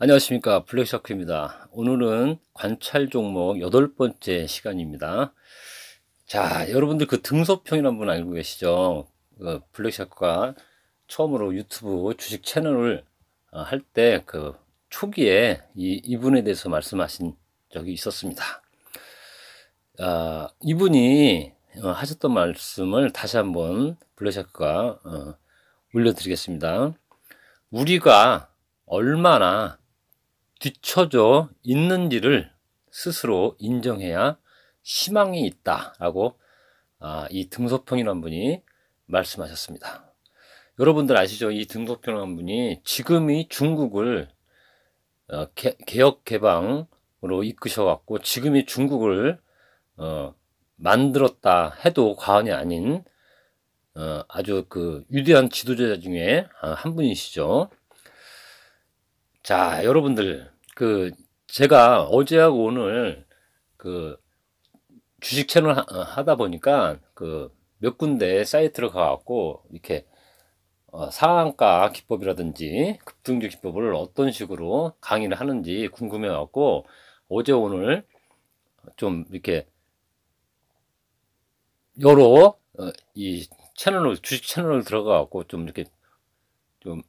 안녕하십니까, 블랙샤크입니다. 오늘은 관찰 종목 8번째 시간입니다. 자, 여러분들 그 등소평이라는 분 알고 계시죠? 블랙샤크가 처음으로 유튜브 주식 채널을 할 때 그 초기에 이분에 대해서 말씀하신 적이 있었습니다. 이분이 하셨던 말씀을 다시 한번 블랙샤크가 올려드리겠습니다. 우리가 얼마나 뒤처져 있는지를 스스로 인정해야 희망이 있다라고 이 등소평이라는 분이 말씀하셨습니다. 여러분들 아시죠? 이 등소평이라는 분이 지금이 중국을 개혁 개방으로 이끄셔갖고 지금이 중국을 만들었다 해도 과언이 아닌 아주 그 위대한 지도자 중에 한 분이시죠. 자, 여러분들 제가 어제하고 오늘 주식 채널 하다 보니까 몇 군데 사이트를 가갖고 이렇게 상한가 기법이라든지 급등주 기법을 어떤 식으로 강의를 하는지 궁금해갖고 어제 오늘 좀 이렇게 여러 이 채널로 주식 채널을 들어가갖고 좀 이렇게 좀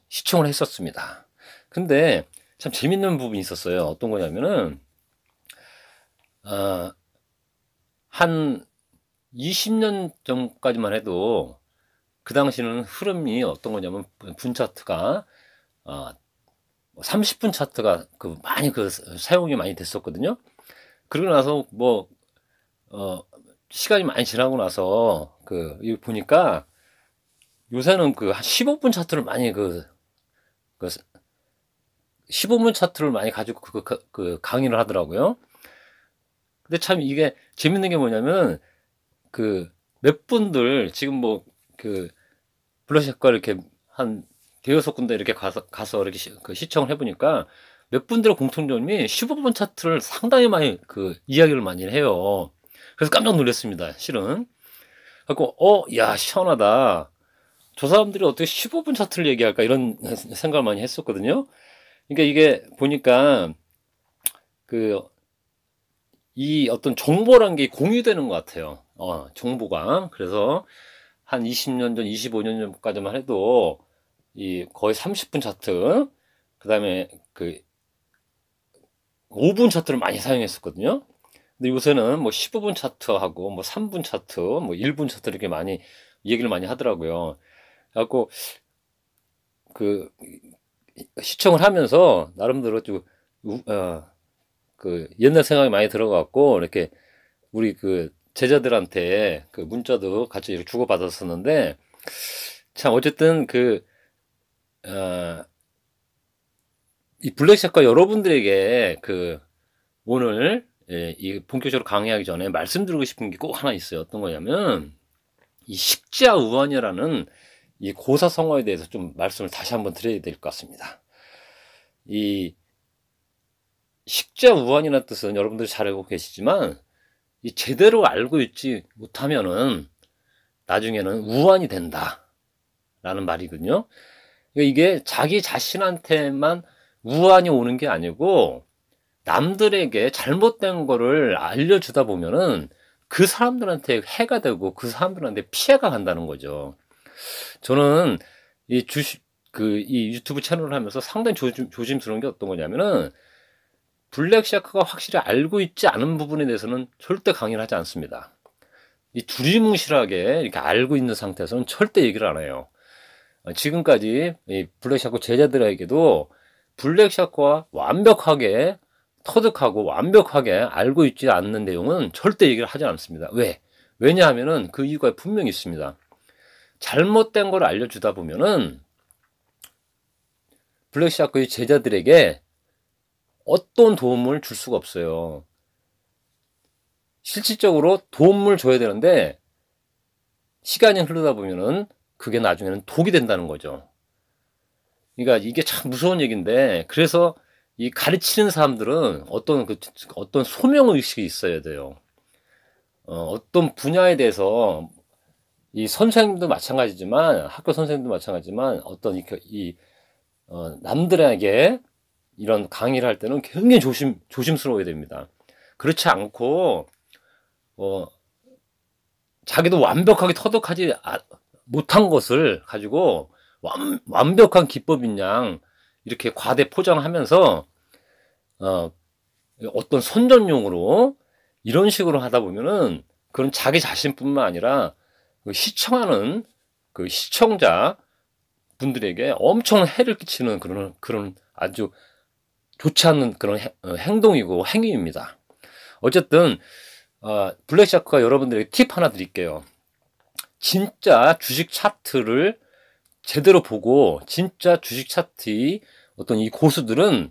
시청을 했었습니다. 근데 참 재밌는 부분이 있었어요. 어떤 거냐면은 한 20년 전까지만 해도 그 당시는 흐름이 어떤 거냐면 분 차트가 30분 차트가 많이 사용이 많이 됐었거든요. 그러고 나서 시간이 많이 지나고 나서 이거 보니까 요새는 한 15분 차트를 많이 15분 차트를 많이 가지고 강의를 하더라고요. 근데 참 이게 재밌는 게 뭐냐면 몇 분들 지금 블러셔과 이렇게 한 대여섯 군데 이렇게 가서 이렇게 시청을 해보니까 몇 분들의 공통점이 15분 차트를 상당히 많이 이야기를 많이 해요. 그래서 깜짝 놀랐습니다, 실은. 그래갖고 야, 시원하다. 저 사람들이 어떻게 15분 차트를 얘기할까 이런 생각을 많이 했었거든요. 그러니까 이게 보니까 이 어떤 정보란 게 공유되는 것 같아요. 정보가. 그래서 한 20년 전, 25년 전까지만 해도 거의 30분 차트, 그 다음에 5분 차트를 많이 사용했었거든요. 근데 요새는 15분 차트하고 3분 차트, 1분 차트 이렇게 많이 얘기를 많이 하더라고요. 그래갖고 시청을 하면서 나름대로 좀 옛날 생각이 많이 들어갔고 이렇게 우리 제자들한테 문자도 같이 이렇게 주고 받았었는데 참 어쨌든 이 블랙샷과 여러분들에게 오늘 이 본격적으로 강의하기 전에 말씀드리고 싶은 게 꼭 하나 있어요. 어떤 거냐면 이 식지와 우환이라는 이 고사성어에 대해서 좀 말씀을 다시 한번 드려야 될 것 같습니다. 이 식지와 우환이라는 뜻은 여러분들이 잘 알고 계시지만 이 제대로 알고 있지 못하면은 나중에는 우환이 된다 라는 말이거든요. 그러니까 이게 자기 자신한테만 우환이 오는 게 아니고 남들에게 잘못된 거를 알려주다 보면은 그 사람들한테 해가 되고 그 사람들한테 피해가 간다는 거죠. 저는 이 유튜브 채널을 하면서 상당히 조심스러운 게 어떤 거냐면은 블랙샤크가 확실히 알고 있지 않은 부분에 대해서는 절대 강의를 하지 않습니다. 이 두리뭉실하게 이렇게 알고 있는 상태에서는 절대 얘기를 안 해요. 지금까지 이 블랙샤크 제자들에게도 블랙샤크와 완벽하게 터득하고 완벽하게 알고 있지 않는 내용은 절대 얘기를 하지 않습니다. 왜냐하면은 그 이유가 분명히 있습니다. 잘못된 걸 알려주다 보면은 블랙샤크의 제자들에게 어떤 도움을 줄 수가 없어요. 실질적으로 도움을 줘야 되는데 시간이 흐르다 보면은 그게 나중에는 독이 된다는 거죠. 그러니까 이게 참 무서운 얘기인데 그래서 이 가르치는 사람들은 어떤 소명의식이 있어야 돼요. 어떤 분야에 대해서 이 선생님도 마찬가지지만 학교 선생님도 마찬가지지만 남들에게 이런 강의를 할 때는 굉장히 조심스러워야 됩니다. 그렇지 않고, 자기도 완벽하게 터득하지 못한 것을 가지고 완벽한 기법인 양 이렇게 과대 포장하면서, 어떤 선전용으로 이런 식으로 하다 보면은 그런 자기 자신뿐만 아니라 시청하는 그 시청자 분들에게 엄청 해를 끼치는 그런 아주 좋지 않는 그런 행동이고 행위입니다. 어쨌든 블랙샤크가 여러분들에게 팁 하나 드릴게요. 진짜 주식 차트를 제대로 보고 진짜 주식 차트의 어떤 이 고수들은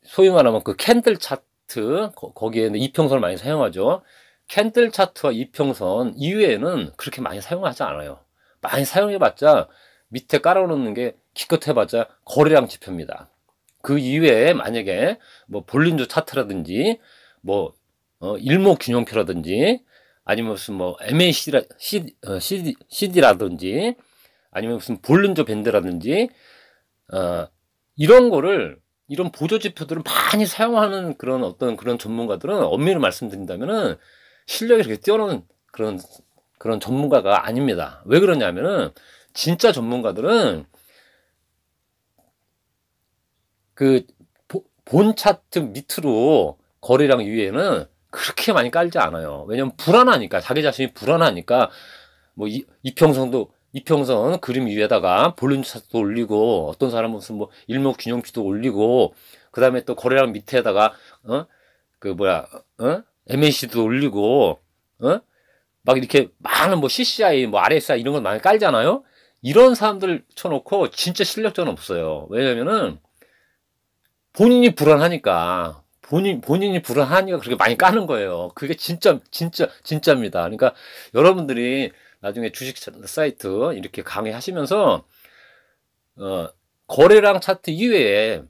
소위 말하면 그 캔들 차트 거기에는 이평선을 많이 사용하죠. 캔들 차트와 이평선 이외에는 그렇게 많이 사용하지 않아요. 많이 사용해봤자 밑에 깔아놓는 게 기껏해봤자 거래량 지표입니다. 그 이외에 만약에 뭐 볼린저 차트라든지 뭐 일목균형표라든지 아니면 무슨 뭐 MACD라든지 아니면 무슨 볼린저 밴드라든지 이런 보조지표들을 많이 사용하는 그런 전문가들은 엄밀히 말씀드린다면은 실력이 그렇게 뛰어난 그런 전문가가 아닙니다. 왜 그러냐면은 진짜 전문가들은 그 본 차트 밑으로 거래량 위에는 그렇게 많이 깔지 않아요. 왜냐면 불안하니까, 자기 자신이 불안하니까 뭐 이평선 그림 위에다가 볼륨 차트도 올리고, 어떤 사람은 무슨 뭐 일목균형표도 올리고, 그 다음에 또 거래량 밑에다가 MAC도 올리고, 막 이렇게 많은 뭐 CCI, 뭐 RSI 이런 걸 많이 깔잖아요. 이런 사람들 쳐놓고 진짜 실력자는 없어요. 왜냐면은 본인이 불안하니까 그렇게 많이 까는 거예요. 그게 진짜입니다. 그러니까 여러분들이 나중에 주식 사이트 이렇게 강의하시면서 거래량 차트 이외에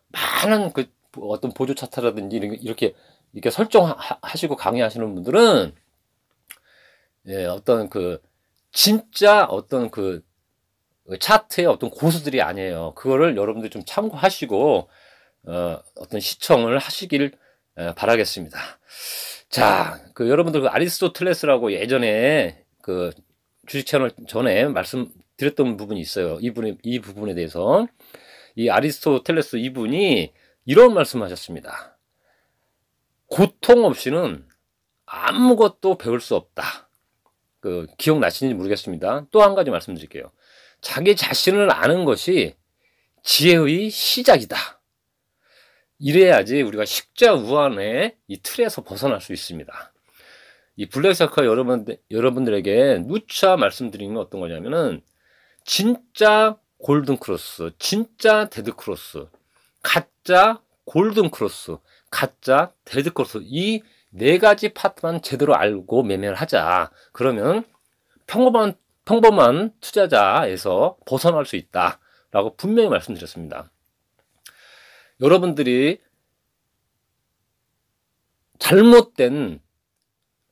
많은 그 어떤 보조 차트라든지 이렇게 설정하시고 강의하시는 분들은 어떤 그 진짜 어떤 그 차트의 어떤 고수들이 아니에요. 그거를 여러분들이 좀 참고하시고 어떤 시청을 하시길 바라겠습니다. 자, 여러분들 그 아리스토텔레스라고 예전에 그 주식 채널 전에 말씀드렸던 부분이 있어요. 이 부분에 대해서 이 아리스토텔레스 이분이 이런 말씀하셨습니다. 고통 없이는 아무것도 배울 수 없다. 기억나시는지 모르겠습니다. 또 한 가지 말씀드릴게요. 자기 자신을 아는 것이 지혜의 시작이다. 이래야지 우리가 식자우환의 이 틀에서 벗어날 수 있습니다. 이 블랙샤크가 여러분들에게 누차 말씀드리는 건 어떤 거냐면은 진짜 골든크로스, 진짜 데드크로스, 가짜 골든크로스, 가짜 데드크로스, 이 네 가지 파트만 제대로 알고 매매를 하자. 그러면 평범한 투자자에서 벗어날 수 있다라고 분명히 말씀드렸습니다. 여러분들이 잘못된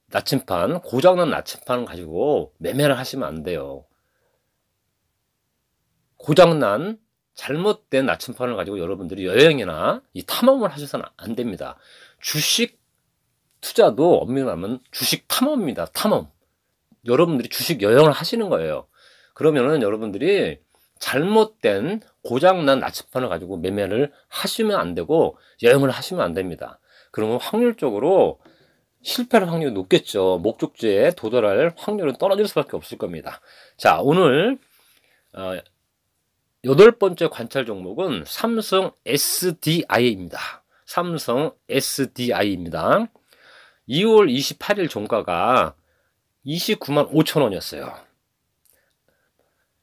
나침판, 고장난 나침판을 가지고 매매를 하시면 안 돼요. 고장난 잘못된 나침판을 가지고 여러분들이 여행이나 이 탐험을 하셔서는 안 됩니다. 주식 투자도 엄밀히 말하면 주식 탐험입니다. 탐험. 여러분들이 주식 여행을 하시는 거예요. 그러면은 여러분들이 잘못된 고장난 나침판을 가지고 매매를 하시면 안 되고 여행을 하시면 안 됩니다. 그러면 확률적으로 실패할 확률이 높겠죠. 목적지에 도달할 확률은 떨어질 수밖에 없을 겁니다. 자, 오늘 8번째 관찰 종목은 삼성 SDI입니다. 삼성 SDI입니다. 2월 28일 종가가 29만 5천 원이었어요.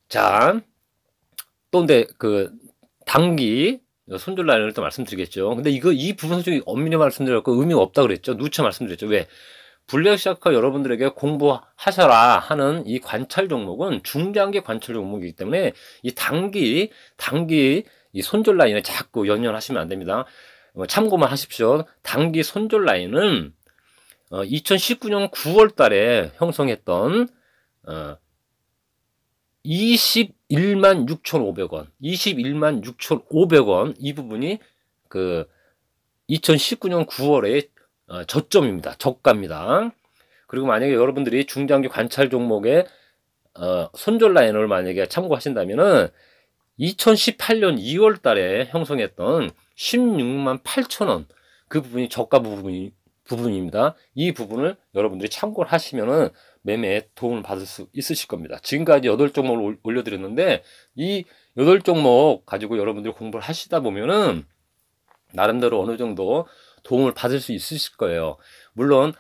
자, 또 근데 단기 손절 라인을 또 말씀드리겠죠. 근데 이 부분 솔직히 엄밀히 말씀드렸고 의미가 없다 그랬죠. 누차 말씀드렸죠. 왜? 블랙샤크 여러분들에게 공부하셔라 하는 이 관찰 종목은 중장기 관찰 종목이기 때문에 이 단기 이 손절 라인에 자꾸 연연하시면 안 됩니다. 참고만 하십시오. 단기 손절 라인은 2019년 9월 달에 형성했던 21 16,500원, 21만 6,500원 이 부분이 그 2019년 9월에 저점입니다. 저가입니다. 그리고 만약에 여러분들이 중장기 관찰 종목의 손절 라인을 만약에 참고하신다면은 2018년 2월 달에 형성했던 16만 8천원 그 부분이 저가 부분입니다. 이 부분을 여러분들이 참고를 하시면은 매매에 도움을 받을 수 있으실 겁니다. 지금까지 8종목을 올려드렸는데 이 8종목 가지고 여러분들이 공부를 하시다 보면은 나름대로 어느 정도 도움을 받을 수 있으실 거예요. 물론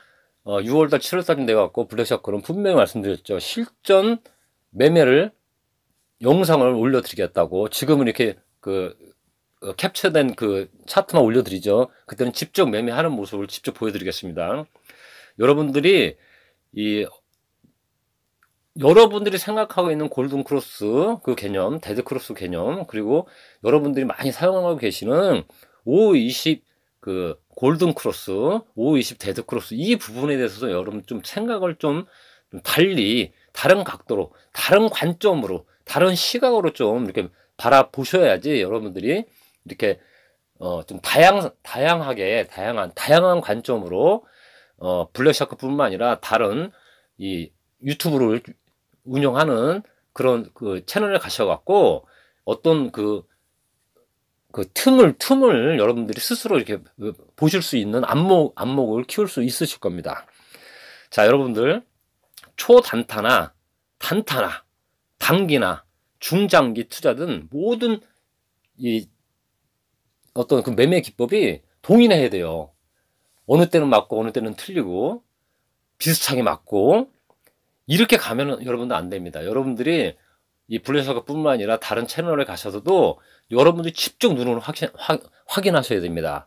6월달 7월달쯤 돼갖고 블랙샤크는 분명히 말씀드렸죠. 실전 매매를 영상을 올려드리겠다고. 지금은 이렇게 캡처된 그 차트만 올려드리죠. 그때는 직접 매매하는 모습을 직접 보여드리겠습니다. 여러분들이 여러분들이 생각하고 있는 골든 크로스 그 개념, 데드 크로스 개념, 그리고 여러분들이 많이 사용하고 계시는 520 그 골든 크로스, 520 데드 크로스 이 부분에 대해서 여러분 좀 생각을 좀 달리 다른 각도로, 다른 관점으로, 다른 시각으로 좀 이렇게 바라보셔야지 여러분들이 이렇게 좀 다양한 관점으로 블랙샤크뿐만 아니라 다른 이 유튜브를 운영하는 그런 그 채널에 가셔갖고 어떤 그 틈을 여러분들이 스스로 이렇게 보실 수 있는 안목을 키울 수 있으실 겁니다. 자, 여러분들 초단타나 단타나 단기나 중장기 투자든 모든 이 어떤 그 매매 기법이 동일해야 돼요. 어느 때는 맞고 어느 때는 틀리고 비슷하게 맞고 이렇게 가면은 여러분들 안 됩니다. 여러분들이 이 블랙샤크뿐만 아니라 다른 채널에 가셔서도 여러분들이 직접 눈으로 확인하셔야 됩니다.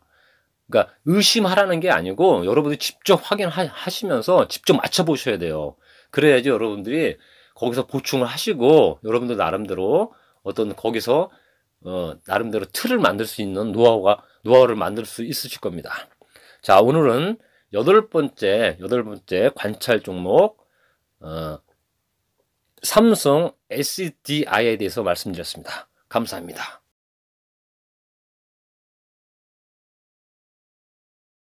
그러니까 의심하라는 게 아니고 여러분들이 직접 확인하시면서 직접 맞춰보셔야 돼요. 그래야지 여러분들이 거기서 보충을 하시고 여러분들 나름대로 어떤 거기서 나름대로 틀을 만들 수 있는 노하우를 만들 수 있으실 겁니다. 자, 오늘은 여덟 번째 관찰 종목 삼성 SDI에 대해서 말씀드렸습니다. 감사합니다.